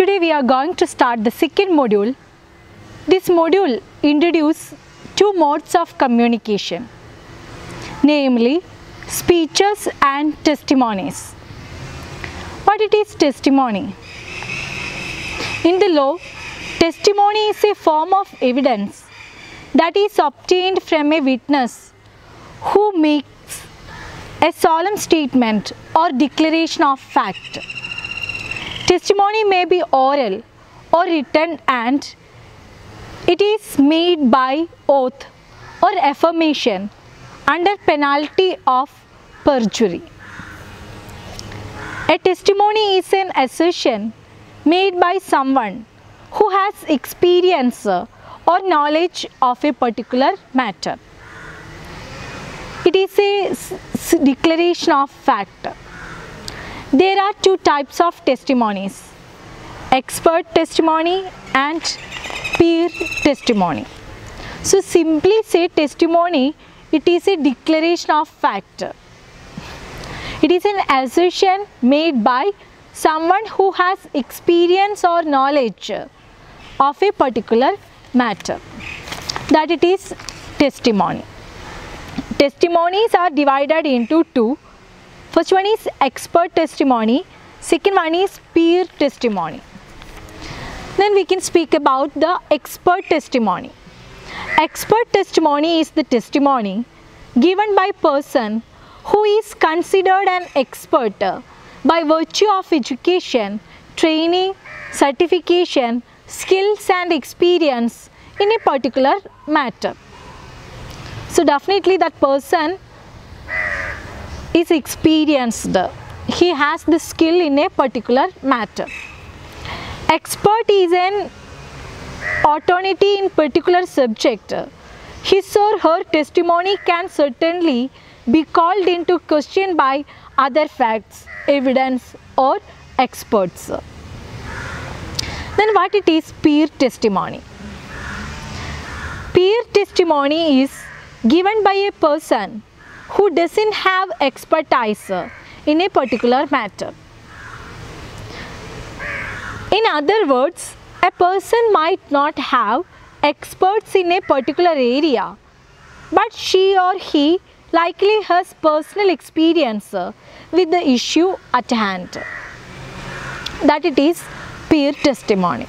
Today we are going to start the second module. This module introduces two modes of communication, namely speeches and testimonies. What it is testimony? In the law, testimony is a form of evidence that is obtained from a witness who makes a solemn statement or declaration of fact. Testimony may be oral or written, and it is made by oath or affirmation under penalty of perjury. A testimony is an assertion made by someone who has experience or knowledge of a particular matter. It is a declaration of fact. There are two types of testimonies: expert testimony and peer testimony. So simply say testimony, it is a declaration of fact. It is an assertion made by someone who has experience or knowledge of a particular matter, that it is testimony. Testimonies are divided into two. First one is expert testimony, second one is peer testimony. Then we can speak about the expert testimony. Expert testimony is the testimony given by person who is considered an expert by virtue of education, training, certification, skills and experience in a particular matter. So definitely that person is experienced. He has the skill in a particular matter. Expert is an authority in particular subject. His or her testimony can certainly be called into question by other facts, evidence or experts. Then what it is peer testimony? Peer testimony is given by a person who doesn't have expertise in a particular matter. In other words, a person might not have experts in a particular area, but she or he likely has personal experience with the issue at hand, that it is peer testimony.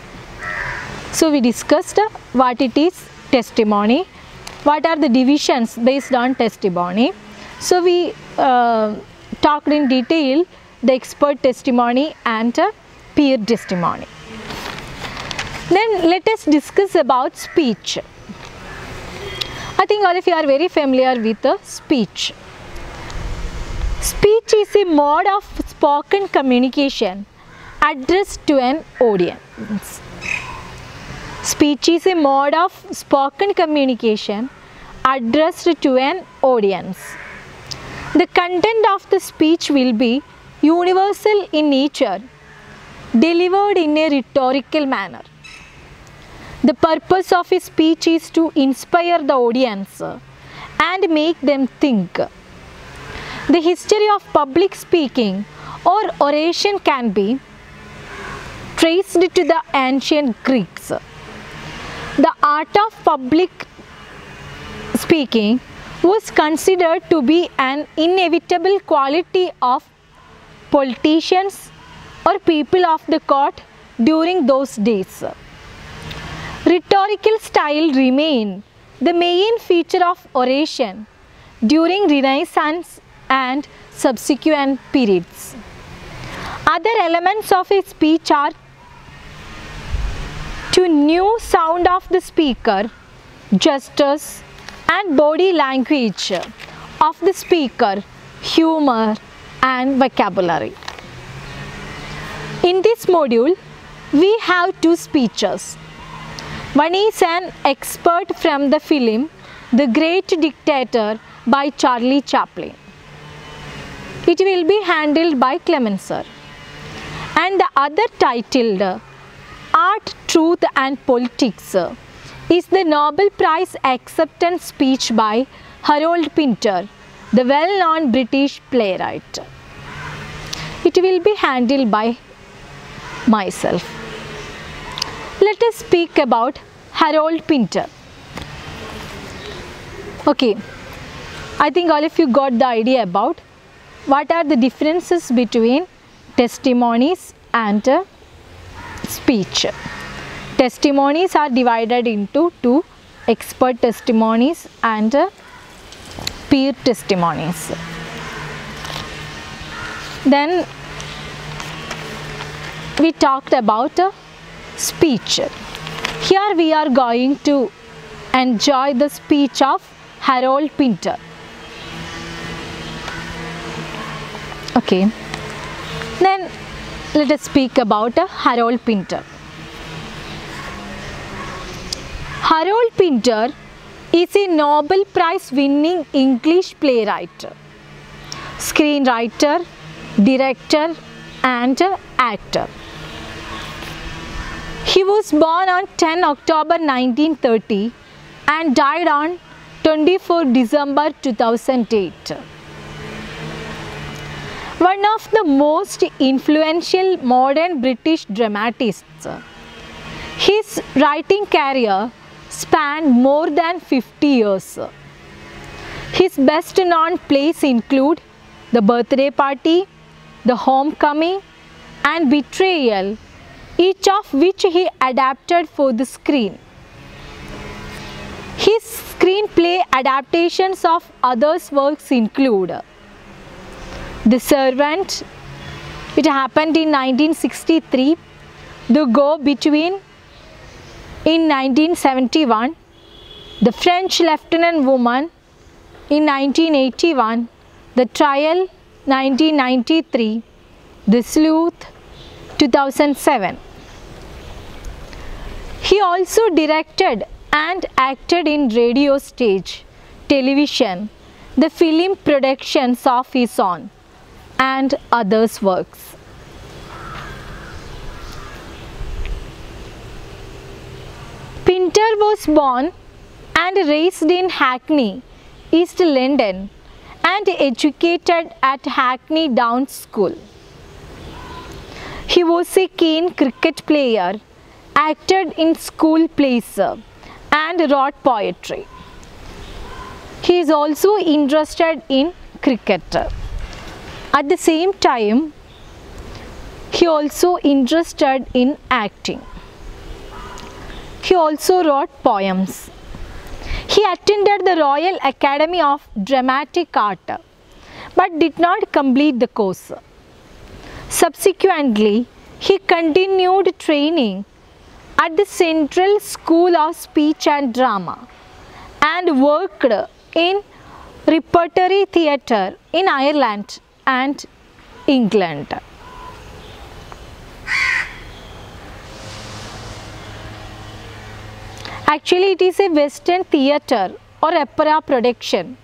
So we discussed what it is testimony, what are the divisions based on testimony. So we talked in detail the expert testimony and peer testimony. Then let us discuss about speech. I think all of you are very familiar with speech. Speech is a mode of spoken communication addressed to an audience. Speech is a mode of spoken communication addressed to an audience. The content of the speech will be universal in nature, delivered in a rhetorical manner. The purpose of a speech is to inspire the audience and make them think. The history of public speaking or oration can be traced to the ancient Greeks. The art of public speaking was considered to be an inevitable quality of politicians or people of the court during those days. Rhetorical style remained the main feature of oration during Renaissance and subsequent periods. Other elements of a speech are to new sound of the speaker, gestures and body language of the speaker, humor and vocabulary. In this module, we have two speeches. One is an expert from the film The Great Dictator by Charlie Chaplin. It will be handled by Clement sir. And the other titled Art, Truth and Politics is the Nobel Prize acceptance speech by Harold Pinter, the well-known British playwright. It will be handled by myself. Let us speak about Harold Pinter. Okay, I think all of you got the idea about what are the differences between testimonies and speech. Testimonies are divided into two: expert testimonies and peer testimonies. Then we talked about speech. Here we are going to enjoy the speech of Harold Pinter. Okay, then let us speak about Harold Pinter. Harold Pinter is a Nobel Prize winning English playwright, screenwriter, director and actor. He was born on 10 October 1930 and died on 24 December 2008. One of the most influential modern British dramatists, his writing career spanned more than 50 years. His best known plays include The Birthday Party, The Homecoming and Betrayal, each of which he adapted for the screen. His screenplay adaptations of others' works include The Servant, which happened in 1963, The Go-Between in 1971, The French Lieutenant Woman in 1981, The Trial 1993, The Sleuth 2007. He also directed and acted in radio, stage, television, the film productions of his own and others' works. Pinter was born and raised in Hackney, East London, and educated at Hackney Downs School. He was a keen cricket player, acted in school plays, and wrote poetry. He is also interested in cricket. At the same time, he also interested in acting. He also wrote poems. He attended the Royal Academy of Dramatic Art but did not complete the course. Subsequently, he continued training at the Central School of Speech and Drama and worked in repertory theatre in Ireland and England. Actually, it is a Western theatre or opera production.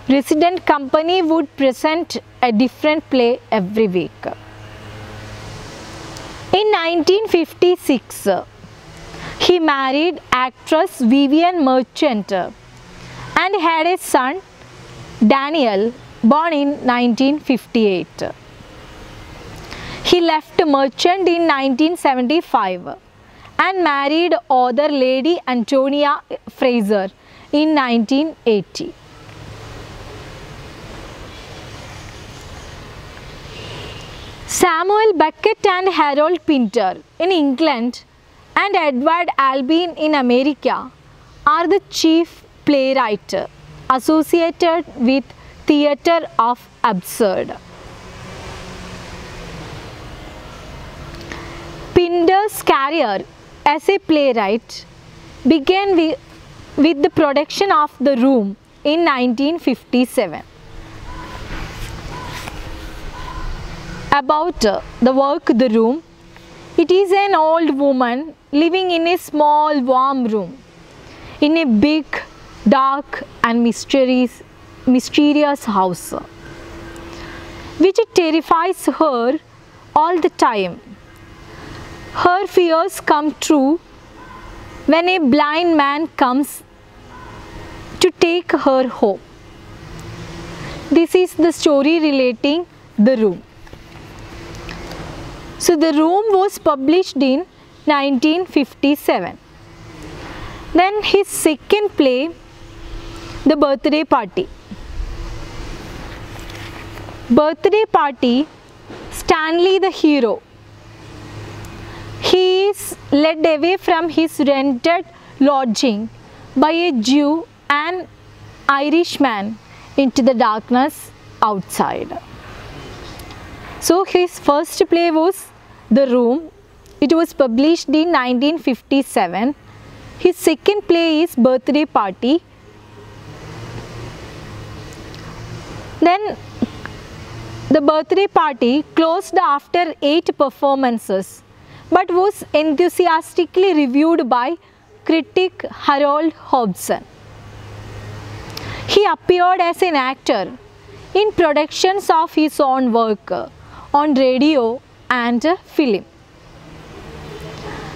Resident company would present a different play every week. In 1956, he married actress Vivian Merchant and had a son, Daniel, born in 1958. He left Merchant in 1975 and married author Lady Antonia Fraser in 1980. Samuel Beckett and Harold Pinter in England and Edward Albee in America are the chief playwrights associated with theatre of absurd. Pinter's career as a playwright began with the production of The Room in 1957. About the work The Room, it is an old woman living in a small warm room in a big, dark and mysterious house, which terrifies her all the time. Her fears come true when a blind man comes to take her home. This is the story relating The Room. So, The Room was published in 1957. Then his second play, The Birthday Party. Birthday Party, Stanley the hero. He is led away from his rented lodging by a Jew and Irishman into the darkness outside. So his first play was The Room. It was published in 1957. His second play is Birthday Party. Then The Birthday Party closed after 8 performances, but was enthusiastically reviewed by critic Harold Hobson. He appeared as an actor in productions of his own work on radio and film.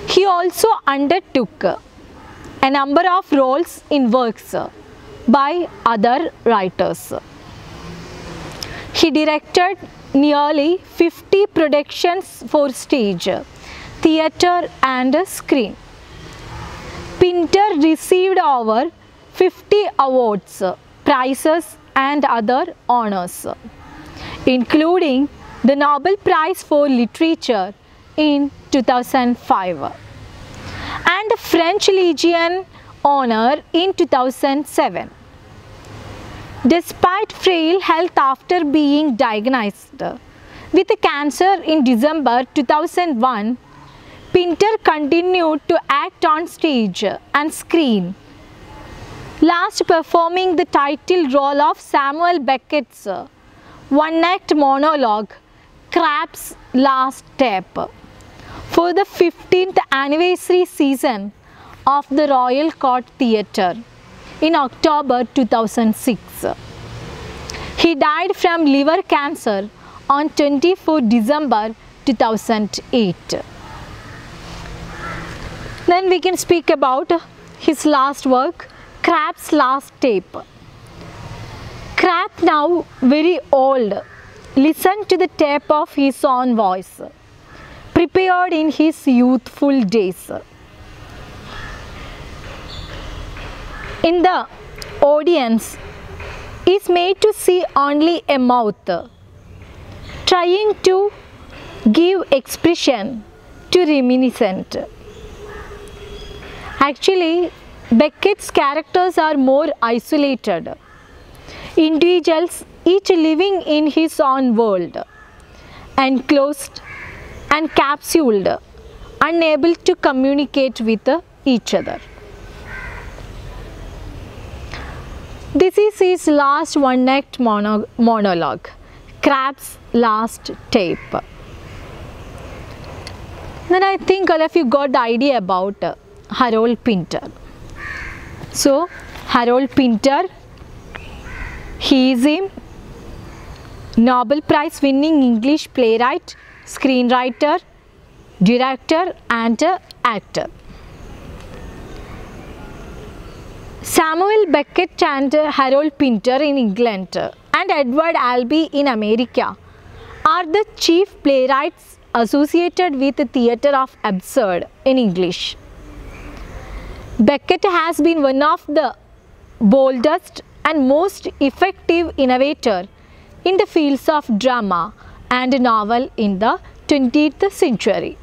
He also undertook a number of roles in works by other writers. He directed nearly 50 productions for stage, theatre and screen. Pinter received over 50 awards, prizes and other honors, including the Nobel Prize for Literature in 2005 and French Legion honor in 2007. Despite frail health after being diagnosed with cancer in December 2001, Pinter continued to act on stage and screen, last performing the title role of Samuel Beckett's one-act monologue, Crabbe's Last Tape, for the 15th anniversary season of the Royal Court Theatre in October 2006. He died from liver cancer on 24 December 2008. Then we can speak about his last work, Crabbe's Last Tape. Crabbe, now very old, listened to the tape of his own voice, prepared in his youthful days. In the audience is made to see only a mouth, trying to give expression to reminiscent. Actually, Beckett's characters are more isolated, individuals each living in his own world, enclosed and capsuled, unable to communicate with each other. This is his last one-act monologue, Crabbe's Last Tape. Then I think all of you got the idea about Harold Pinter. So, Harold Pinter, he is a Nobel Prize winning English playwright, screenwriter, director and actor. Samuel Beckett and Harold Pinter in England and Edward Albee in America are the chief playwrights associated with the theatre of absurd in English. Beckett has been one of the boldest and most effective innovator in the fields of drama and novel in the 20th century.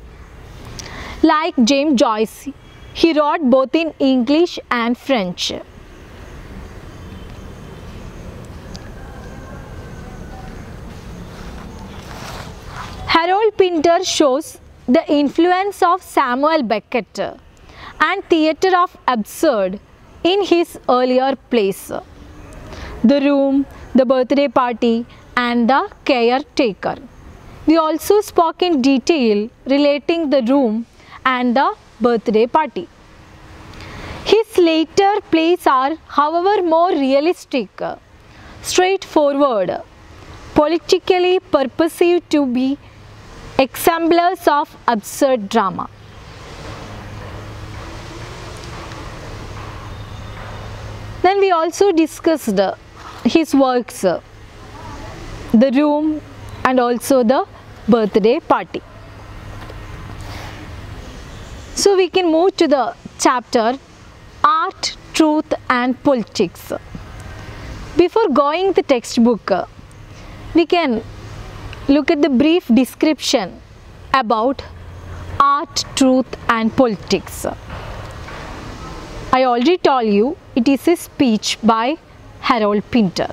Like James Joyce, he wrote both in English and French. Harold Pinter shows the influence of Samuel Beckett and theatre of absurd in his earlier plays, The Room, The Birthday Party and The Caretaker. We also spoke in detail relating The Room and The Birthday Party. His later plays are, however, more realistic, straightforward, politically purposive to be exemplars of absurd drama. Then we also discussed his works, The Room and also The Birthday Party. So we can move to the chapter Art, Truth and Politics. Before going the textbook, we can look at the brief description about art, truth and politics. I already told you it is a speech by Harold Pinter.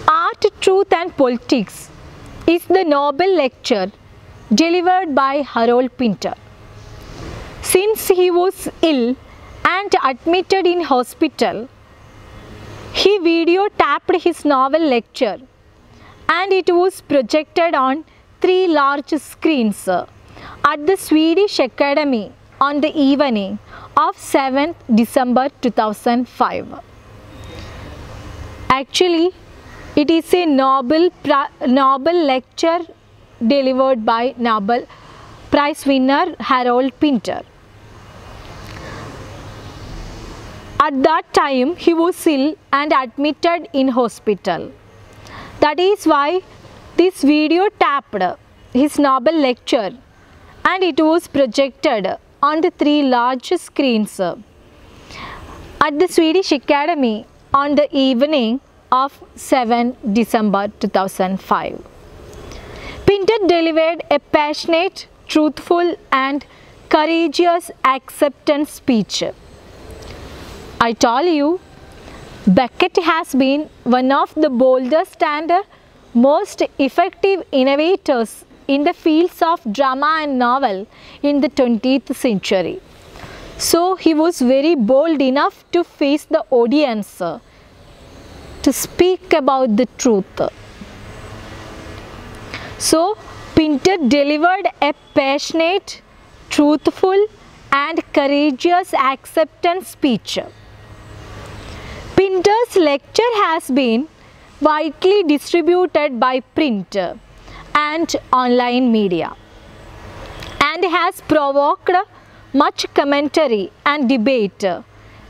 Art, Truth and Politics is the Nobel lecture delivered by Harold Pinter. Since he was ill and admitted in hospital, he video tapped his novel lecture and it was projected on 3 large screens at the Swedish Academy on the evening of 7th December 2005. Actually, it is a Nobel lecture delivered by Nobel Prize winner Harold Pinter. At that time, he was ill and admitted in hospital. That is why this video tapped his Nobel lecture and it was projected on the 3 large screens at the Swedish Academy on the evening of 7 December 2005. Pinter delivered a passionate, truthful and courageous acceptance speech. I told you, Beckett has been one of the boldest and most effective innovators in the fields of drama and novel in the 20th century. So he was very bold enough to face the audience to speak about the truth. So Pinter delivered a passionate, truthful and courageous acceptance speech. Pinter's lecture has been widely distributed by print and online media and has provoked much commentary and debate,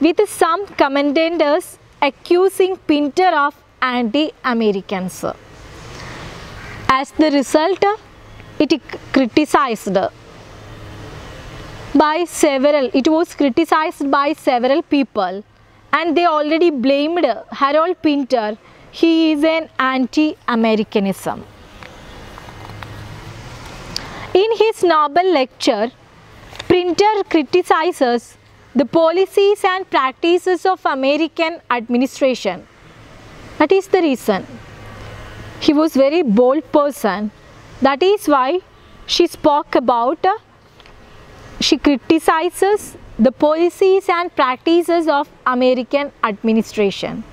with some commentators accusing Pinter of anti-Americans. As the result, it was criticized by several people, and they already blamed Harold Pinter. He is an anti-Americanism. In his Nobel lecture, Pinter criticizes the policies and practices of American administration. That is the reason. He was a very bold person. That is why she criticizes the policies and practices of American administration.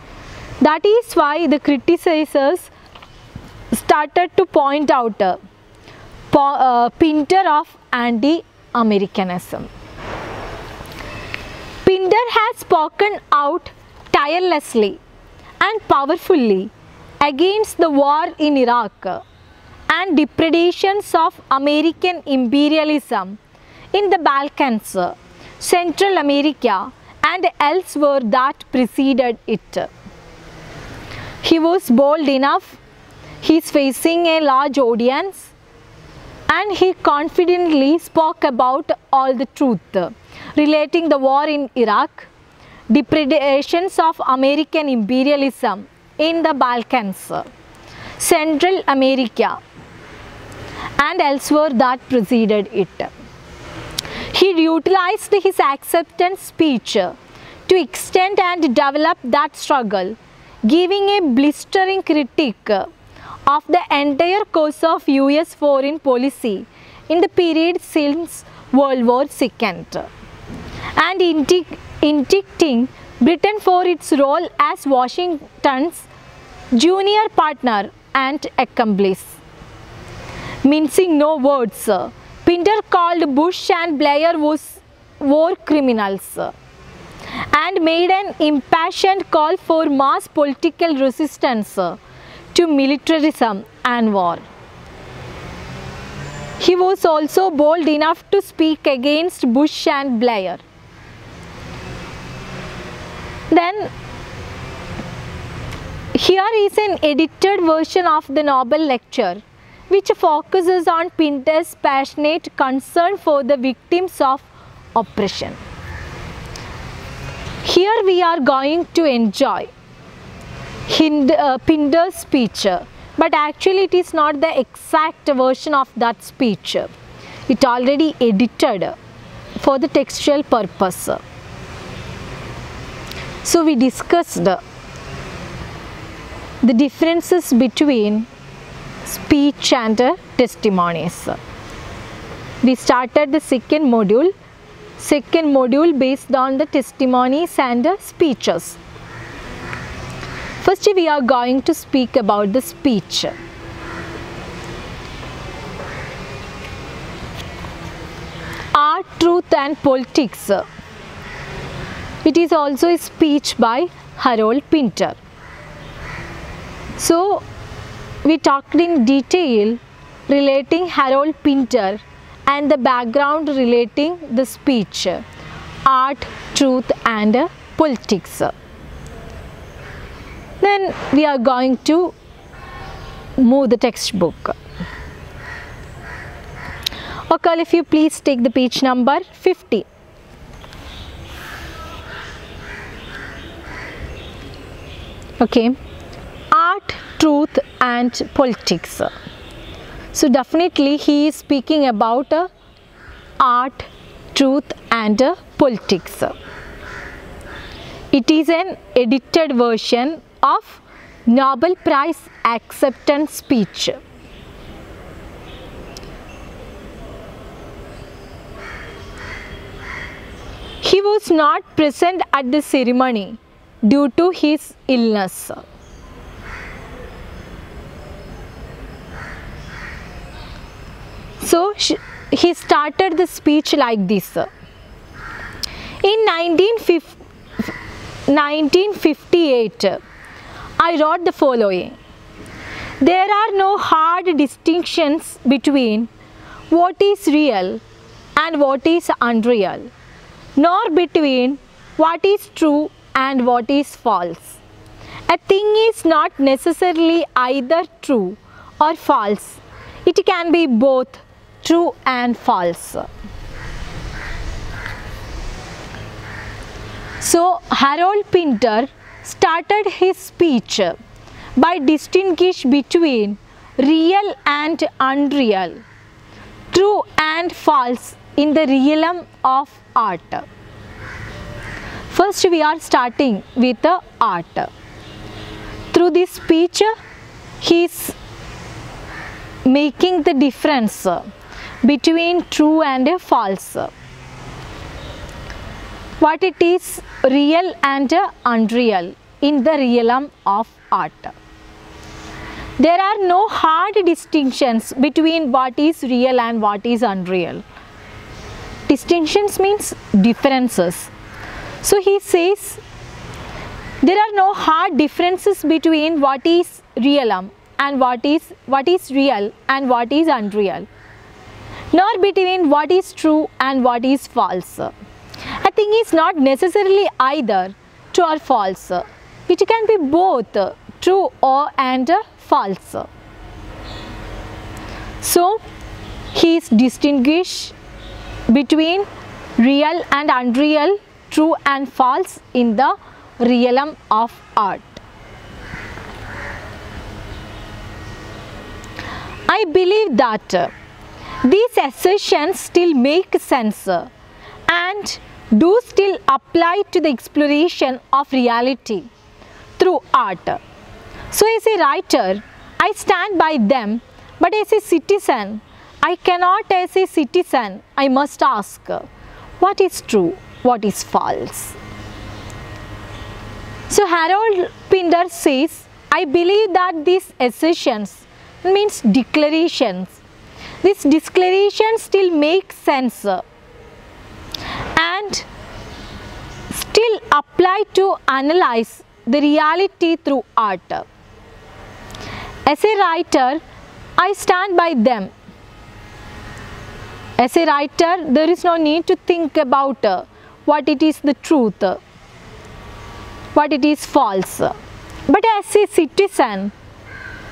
That is why the criticizers started to point out Pinter of anti-Americanism. Pinter has spoken out tirelessly and powerfully against the war in Iraq and depredations of American imperialism in the Balkans, Central America and elsewhere that preceded it. He was bold enough, he is facing a large audience and he confidently spoke about all the truth relating the war in Iraq, depredations of American imperialism in the Balkans, Central America and elsewhere that preceded it. He utilized his acceptance speech to extend and develop that struggle, giving a blistering critique of the entire course of US foreign policy in the period since World War II and indicting Britain for its role as Washington's junior partner and accomplice. Mincing no words, Pinter called Bush and Blair war criminals and made an impassioned call for mass political resistance to militarism and war. He was also bold enough to speak against Bush and Blair. Then here is an edited version of the Nobel lecture which focuses on Pinter's passionate concern for the victims of oppression. Here we are going to enjoy Pinter's speech, but actually it is not the exact version of that speech. It already edited for the textual purpose. So we discussed the differences between speech and testimonies. We started the second module based on the testimonies and speeches. First we are going to speak about the speech. Art, Truth and Politics. It is also a speech by Harold Pinter. So we talked in detail relating Harold Pinter and the background relating the speech, Art, Truth and Politics. Then we are going to move the textbook. Okay, if you please take the page number 50. Okay, Art, Truth and Politics. So definitely he is speaking about art, truth and politics. It is an edited version of Nobel Prize acceptance speech. He was not present at the ceremony due to his illness. So he started the speech like this. In 1958, I wrote the following. There are no hard distinctions between what is real and what is unreal, nor between what is true and what is false. A thing is not necessarily either true or false. It can be both true and false. So Harold Pinter started his speech by distinguishing between real and unreal, true and false in the realm of art. First we are starting with the art. Through this speech he is making the difference between true and false, what it is real and unreal in the realm of art. There are no hard distinctions between what is real and what is unreal. Distinctions means differences. So he says there are no hard differences between what is realm and what is real and what is unreal, nor between what is true and what is false. A thing is not necessarily either true or false. It can be both true and false. So he is distinguished between real and unreal, true and false in the realm of art. I believe that these assertions still make sense and do still apply to the exploration of reality through art. So as a writer, I stand by them, but as a citizen, I cannot as a citizen, I must ask, what is true, what is false? So Harold Pinter says, I believe that these assertions means declarations. These declarations still make sense and still apply to analyze the reality through art. As a writer, I stand by them. As a writer, there is no need to think about what it is the truth, what it is false. But as a citizen,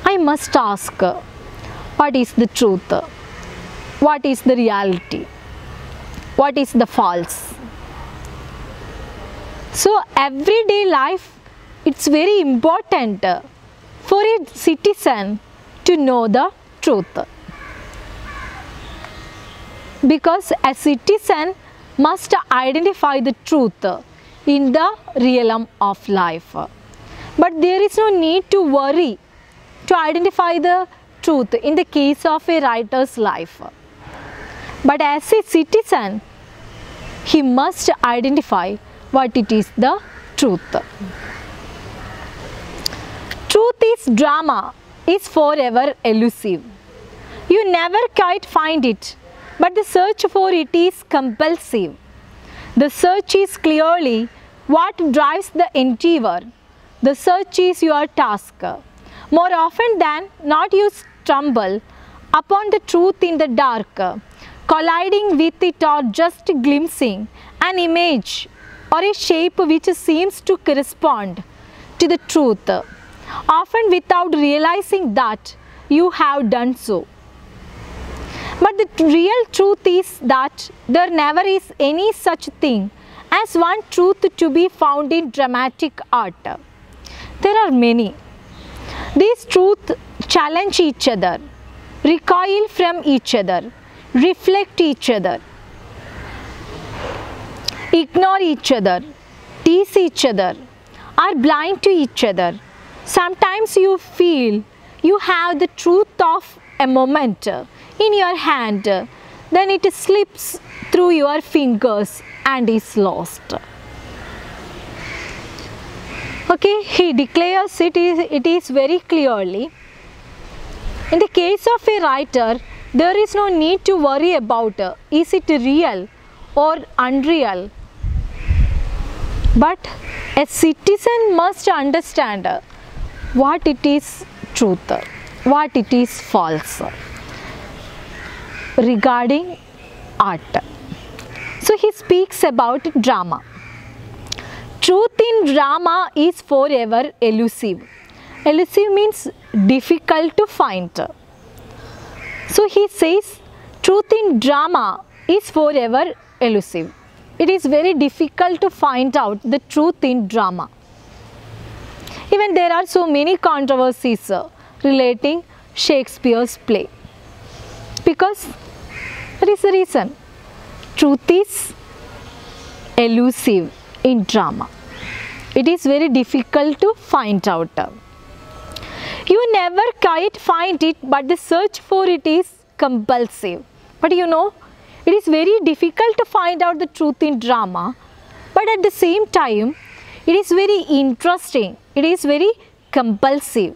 I must ask, What is the truth? What is the reality? What is the false? So everyday life, it's very important for a citizen to know the truth, because a citizen must identify the truth in the realm of life. But there is no need to worry to identify the truth in the case of a writer's life. But as a citizen, he must identify what it is the truth. Truth is drama, is forever elusive. You never quite find it, but the search for it is compulsive. The search is clearly what drives the endeavor. The search is your task. More often than not, you stumble upon the truth in the dark, colliding with it or just glimpsing an image or a shape which seems to correspond to the truth, often without realizing that you have done so. But the real truth is that there never is any such thing as one truth to be found in dramatic art. There are many. These truths challenge each other, recoil from each other, reflect each other, ignore each other, tease each other, are blind to each other. Sometimes you feel you have the truth of a moment in your hand, then it slips through your fingers and is lost. Okay, he declares it is very clearly. In the case of a writer, there is no need to worry about is it real or unreal. But a citizen must understand what it is truth, what it is false regarding art. So he speaks about drama. Truth in drama is forever elusive. Elusive means difficult to find. So he says truth in drama is forever elusive. It is very difficult to find out the truth in drama. Even there are so many controversies relating Shakespeare's play, because that is the reason. Truth is elusive in drama. It is very difficult to find out. You never quite find it, but the search for it is compulsive. But you know, it is very difficult to find out the truth in drama, but at the same time, it is very interesting. It is very compulsive.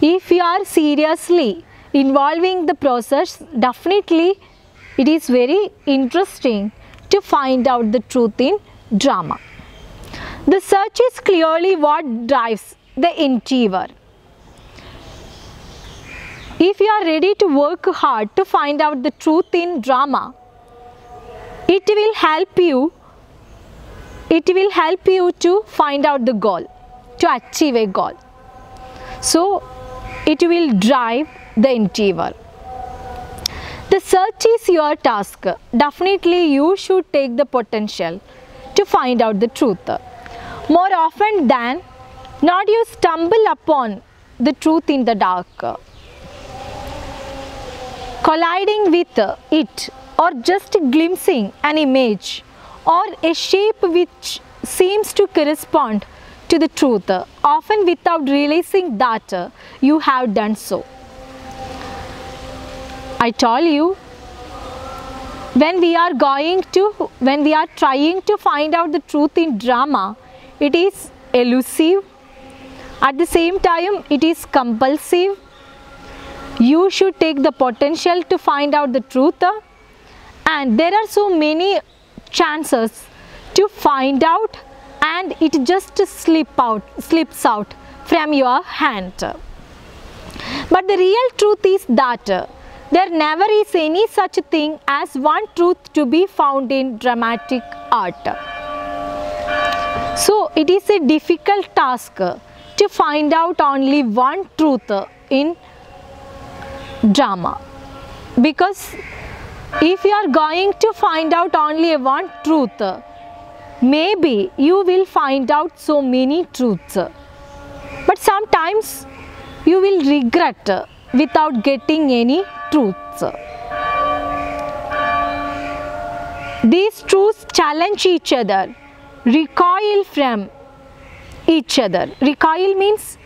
If you are seriously involving the process, definitely it is very interesting to find out the truth in drama. The search is clearly what drives the endeavor. If you are ready to work hard to find out the truth in drama, it will help you to find out the goal, to achieve a goal. So it will drive the endeavor. The search is your task. Definitely you should take the potential to find out the truth. More often than not, you stumble upon the truth in the dark, colliding with it or just glimpsing an image or a shape which seems to correspond to the truth, often without realizing that you have done so. I told you, when we are trying to find out the truth in drama, it is elusive. At the same time, it is compulsive. You should take the potential to find out the truth, and there are so many chances to find out, and it just slips out from your hand. But the real truth is that there never is any such thing as one truth to be found in dramatic art. So it is a difficult task to find out only one truth in drama, because if you are going to find out only one truth, maybe you will find out so many truths, but sometimes you will regret without getting any truths. These truths challenge each other, recoil from each other. Recoil means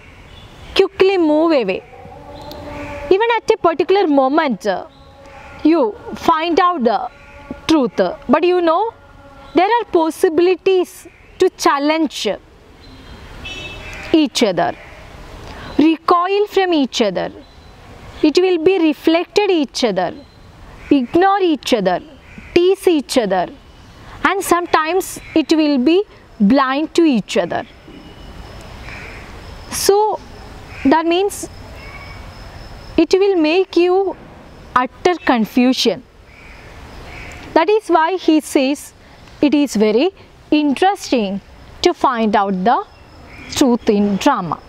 quickly move away. Even at a particular moment, you find out the truth, but you know there are possibilities to challenge each other, recoil from each other. It will be reflected each other, ignore each other, tease each other, and sometimes it will be blind to each other. So that means it will make you utter confusion. That is why he says it is very interesting to find out the truth in drama.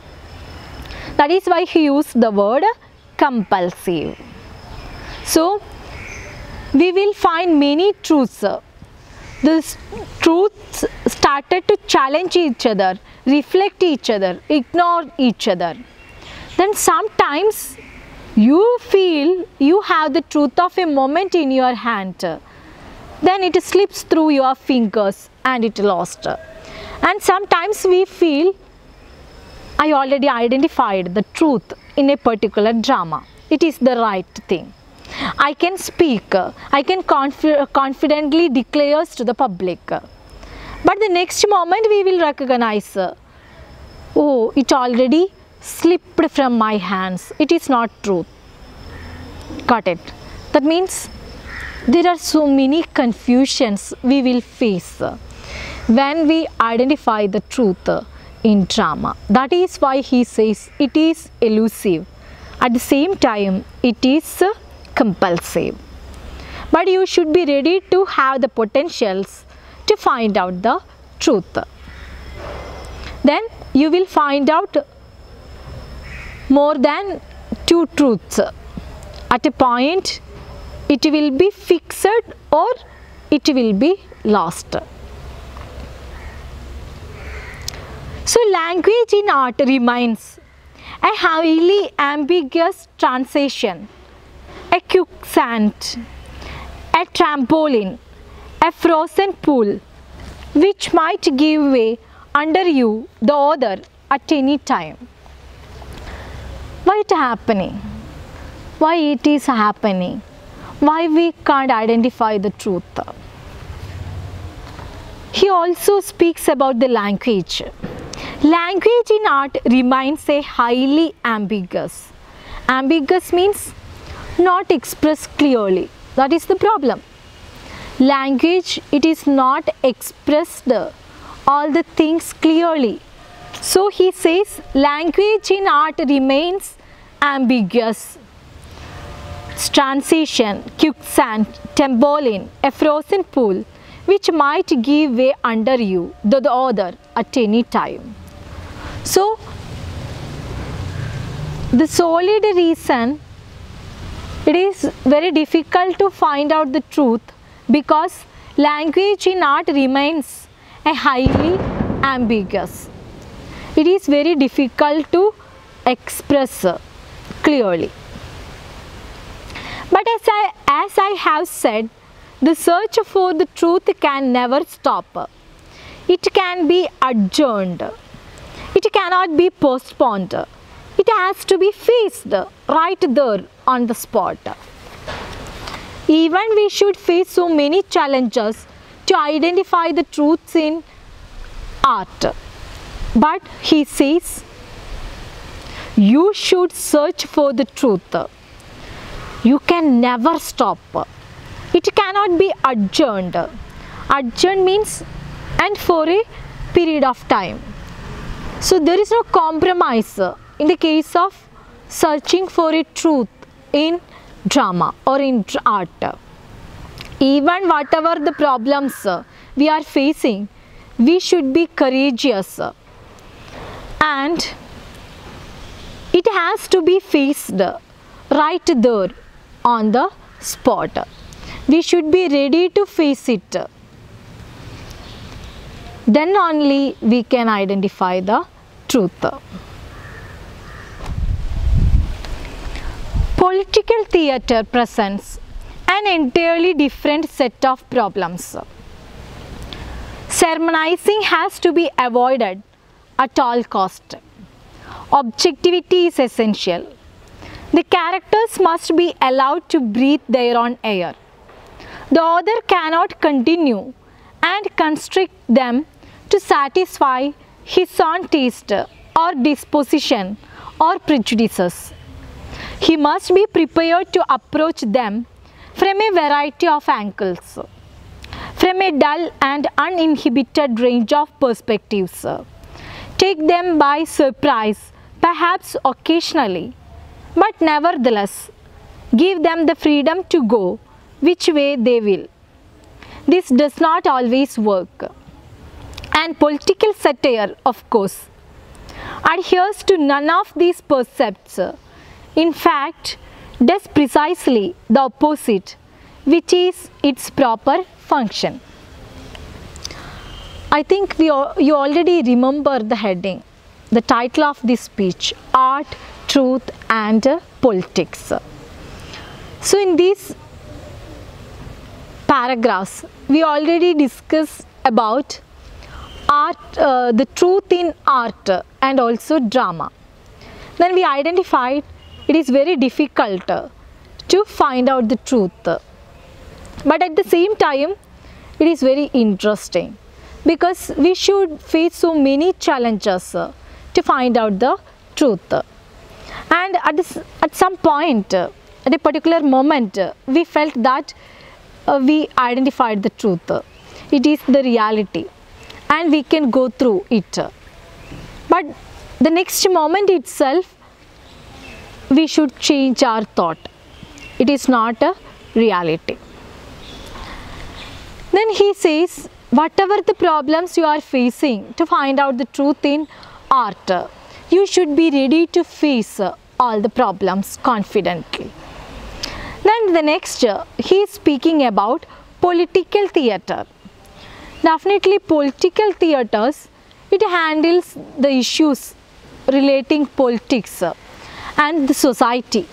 That is why he used the word compulsive. So we will find many truths. These truths started to challenge each other, reflect each other, ignore each other. Then sometimes you feel you have the truth of a moment in your hand. Then it slips through your fingers and it lost. And sometimes we feel I already identified the truth in a particular drama. It is the right thing. I can speak, I can confidently declare to the public. But the next moment we will recognize, oh, it already slipped from my hands. It is not truth. Got it? That means there are so many confusions we will face when we identify the truth in drama. That is why he says it is elusive. At the same time, it is compulsive. But you should be ready to have the potentials to find out the truth. Then you will find out more than two truths. At a point, it will be fixed or it will be lost. So language in art remains a highly ambiguous transition, a quicksand, a trampoline, a frozen pool, which might give way under you, the other, at any time. Why it happening? Why it is happening? Why we can't identify the truth? He also speaks about the language. Language in art remains a highly ambiguous. Ambiguous means not expressed clearly. That is the problem. Language, it is not expressed all the things clearly. So he says language in art remains ambiguous. Transition, quicksand, trampoline, a frozen pool, which might give way under you, the other, at any time. So the solid reason it is very difficult to find out the truth, because language in art remains a highly ambiguous. It is very difficult to express clearly. But as I have said, the search for the truth can never stop. It can be adjourned. It cannot be postponed. It has to be faced right there on the spot. Even we should face so many challenges to identify the truths in art. But he says, you should search for the truth. You can never stop. It cannot be adjourned. Adjourned means and for a period of time. So there is no compromise in the case of searching for a truth in drama or in art. Even whatever the problems we are facing, we should be courageous, and it has to be faced right there on the spot. We should be ready to face it. Then only we can identify the truth. Political theatre presents an entirely different set of problems. Sermonizing has to be avoided at all cost. Objectivity is essential. The characters must be allowed to breathe their own air. The author cannot continue and constrict them to satisfy his own taste or disposition or prejudices. He must be prepared to approach them from a variety of angles, from a dull and uninhibited range of perspectives. Take them by surprise, perhaps occasionally, but nevertheless give them the freedom to go which way they will. This does not always work, and political satire, of course, adheres to none of these precepts. In fact, does precisely the opposite, which is its proper function. I think you already remember the heading, the title of this speech, Art, Truth and Politics. So in these paragraphs, we already discussed about art, the truth in art and also drama. Then we identified it is very difficult to find out the truth, but at the same time it is very interesting because we should face so many challenges to find out the truth. And at some point, at a particular moment, we felt that we identified the truth. It is the reality and we can go through it. But the next moment itself, we should change our thought. It is not a reality. Then he says, whatever the problems you are facing to find out the truth in art, you should be ready to face all the problems confidently. Then the next, he is speaking about political theatre. Definitely political theatres, it handles the issues relating politics and the society.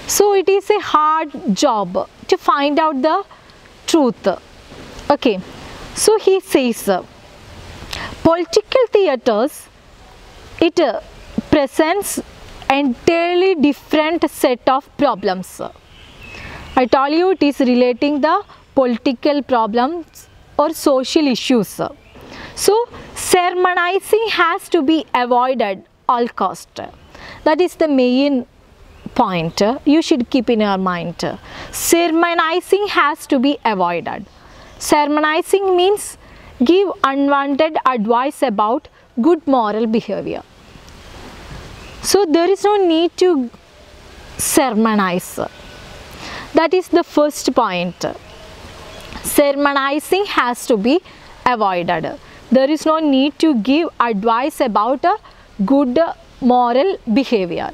So it is a hard job to find out the truth. Okay, so he says political theatres, it presents entirely different set of problems. I told you it is relating the political problems or social issues. So sermonizing has to be avoided all cost. That is the main point you should keep in your mind. Sermonizing has to be avoided. Sermonizing means give unwanted advice about good moral behavior. So there is no need to sermonize. That is the first point. Sermonizing has to be avoided. There is no need to give advice about a good moral behavior.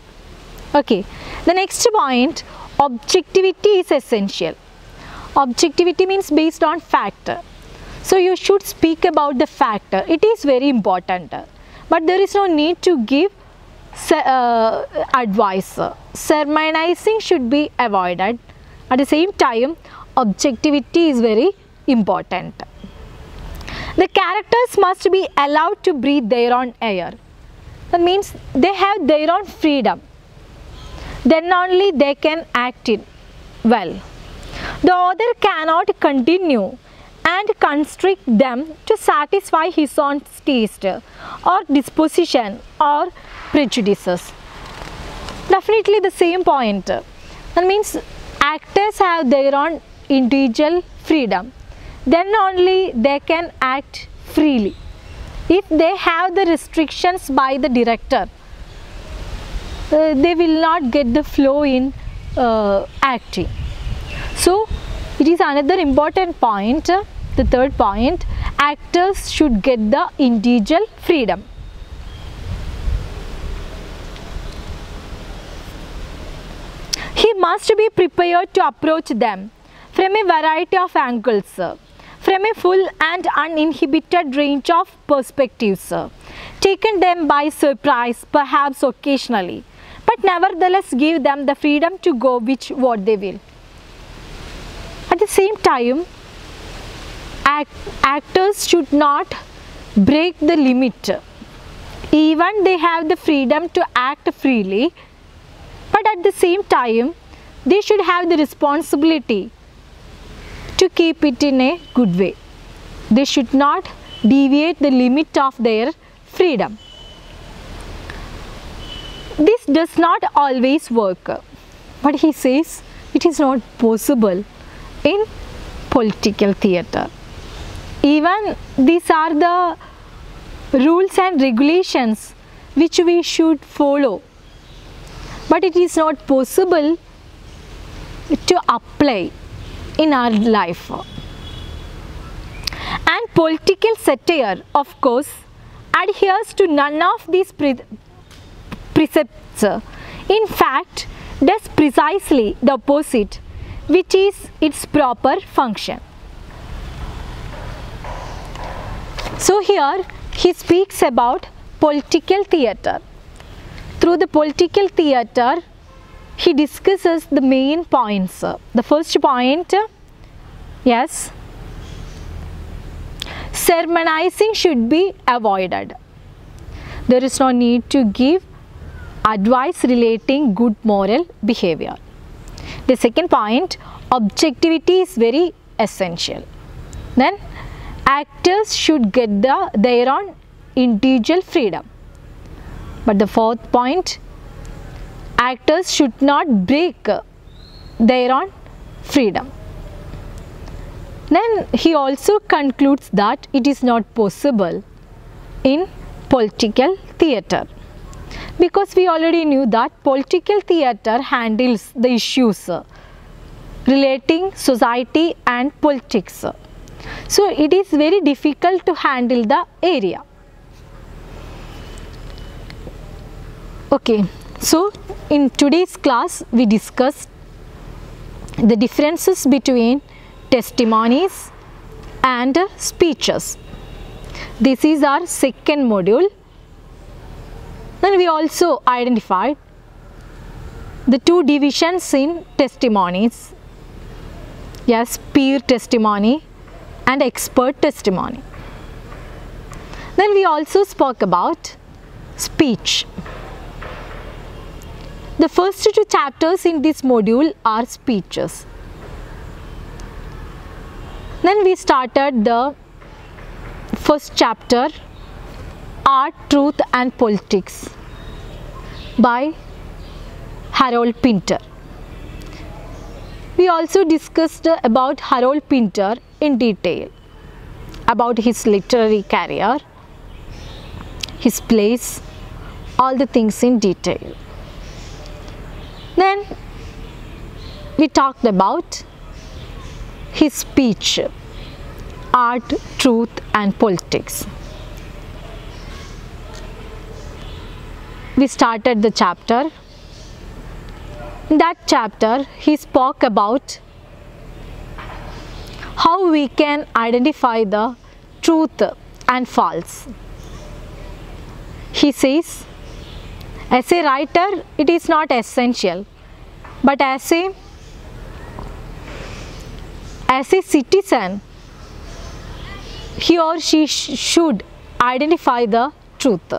Okay, the next point, objectivity is essential. Objectivity means based on fact. So you should speak about the fact. It is very important, but there is no need to give advice. Sermonizing should be avoided. At the same time, objectivity is very important. The characters must be allowed to breathe their own air. That means they have their own freedom. Then only they can act it well. The author cannot continue and constrict them to satisfy his own taste or disposition or prejudices. Definitely the same point. That means actors have their own individual freedom. Then only they can act freely. If they have the restrictions by the director, they will not get the flow in acting. So it is another important point, the third point, actors should get the individual freedom. must be prepared to approach them from a variety of angles, from a full and uninhibited range of perspectives, taking them by surprise perhaps occasionally, but nevertheless give them the freedom to go what they will. At the same time, actors should not break the limit. Even they have the freedom to act freely, but at the same time they should have the responsibility to keep it in a good way. They should not deviate the limit of their freedom. This does not always work, but he says it is not possible in political theatre. Even these are the rules and regulations which we should follow, but it is not possible to apply in our life. And political satire, of course, adheres to none of these precepts. In fact, does precisely the opposite, which is its proper function. So here he speaks about political theatre. Through the political theatre, he discusses the main points. The first point, yes, sermonizing should be avoided. There is no need to give advice relating good moral behavior. The second point, objectivity is very essential. Then actors should get their own individual freedom. But the fourth point, actors should not break their own freedom. Then he also concludes that it is not possible in political theatre, because we already knew that political theatre handles the issues relating society and politics. So it is very difficult to handle the area. Okay, so in today's class we discussed the differences between testimonies and speeches. This is our second module. Then we also identified the two divisions in testimonies. Yes, peer testimony and expert testimony. Then we also spoke about speech. The first two chapters in this module are speeches. Then we started the first chapter, Art, Truth and Politics by Harold Pinter. We also discussed about Harold Pinter in detail, about his literary career, his plays, all the things in detail. Then we talked about his speech, Art, Truth and Politics. We started the chapter. In that chapter, he spoke about how we can identify the truth and false. He says, as a writer, it is not essential, but as a citizen, he or she should identify the truth.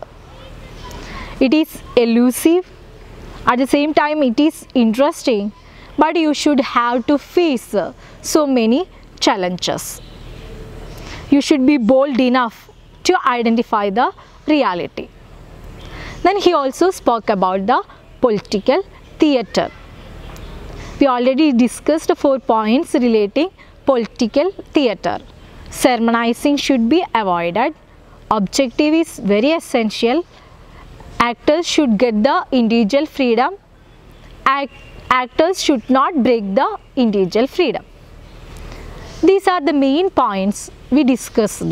It is elusive, at the same time it is interesting, but you should have to face so many challenges. You should be bold enough to identify the reality. Then he also spoke about the political theatre. We already discussed 4 points relating political theatre. Sermonizing should be avoided. Objective is very essential. Actors should get the individual freedom. Actors should not break the individual freedom. These are the main points we discussed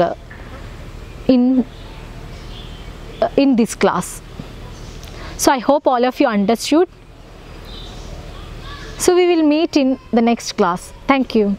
in this class. So I hope all of you understood. So we will meet in the next class. Thank you.